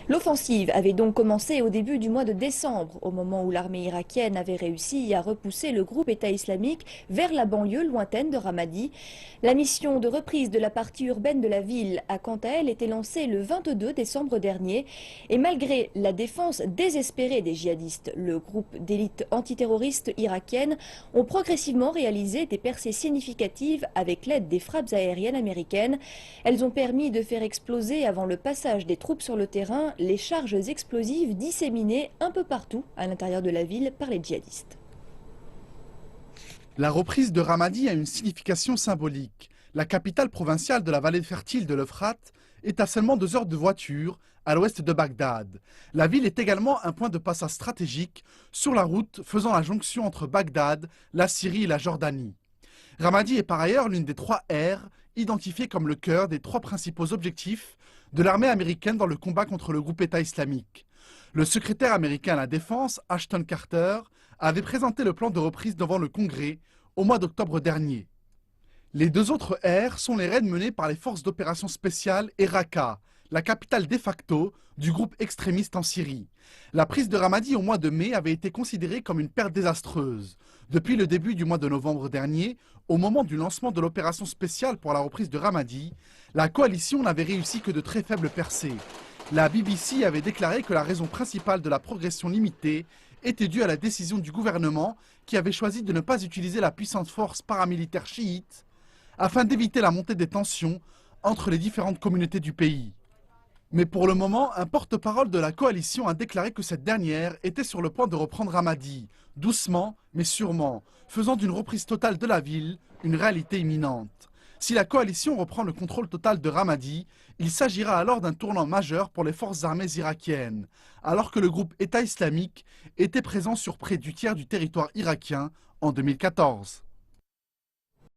L'offensive avait donc commencé au début du mois de décembre, au moment où l'armée irakienne avait réussi à repousser le groupe État islamique vers la banlieue lointaine de Ramadi. La mission de reprise de la partie urbaine de la ville a quant à elle été lancée le 22 décembre dernier. Et malgré la défense désespérée des djihadistes, le groupe d'élite antiterroriste irakienne ont progressivement réalisé des percées significatives avec l'aide des frappes aériennes américaines. Elles ont permis de faire exploser avant le passage des troupes sur le terrain les charges explosives disséminées un peu partout à l'intérieur de la ville par les djihadistes. La reprise de Ramadi a une signification symbolique. La capitale provinciale de la vallée fertile de l'Euphrate est à seulement 2 heures de voiture à l'ouest de Bagdad. La ville est également un point de passage stratégique sur la route faisant la jonction entre Bagdad, la Syrie et la Jordanie. Ramadi est par ailleurs l'une des 3 aires identifiées comme le cœur des 3 principaux objectifs de l'armée américaine dans le combat contre le groupe État islamique. Le secrétaire américain à la Défense, Ashton Carter, avait présenté le plan de reprise devant le Congrès au mois d'octobre dernier. Les 2 autres aires sont les raids menés par les forces d'opération spéciales et Raqqa, la capitale de facto du groupe extrémiste en Syrie. La prise de Ramadi au mois de mai avait été considérée comme une perte désastreuse. Depuis le début du mois de novembre dernier, au moment du lancement de l'opération spéciale pour la reprise de Ramadi, la coalition n'avait réussi que de très faibles percées. La BBC avait déclaré que la raison principale de la progression limitée était due à la décision du gouvernement qui avait choisi de ne pas utiliser la puissante force paramilitaire chiite afin d'éviter la montée des tensions entre les différentes communautés du pays. Mais pour le moment, un porte-parole de la coalition a déclaré que cette dernière était sur le point de reprendre Ramadi, doucement mais sûrement, faisant d'une reprise totale de la ville une réalité imminente. Si la coalition reprend le contrôle total de Ramadi, il s'agira alors d'un tournant majeur pour les forces armées irakiennes, alors que le groupe État islamique était présent sur près du tiers du territoire irakien en 2014.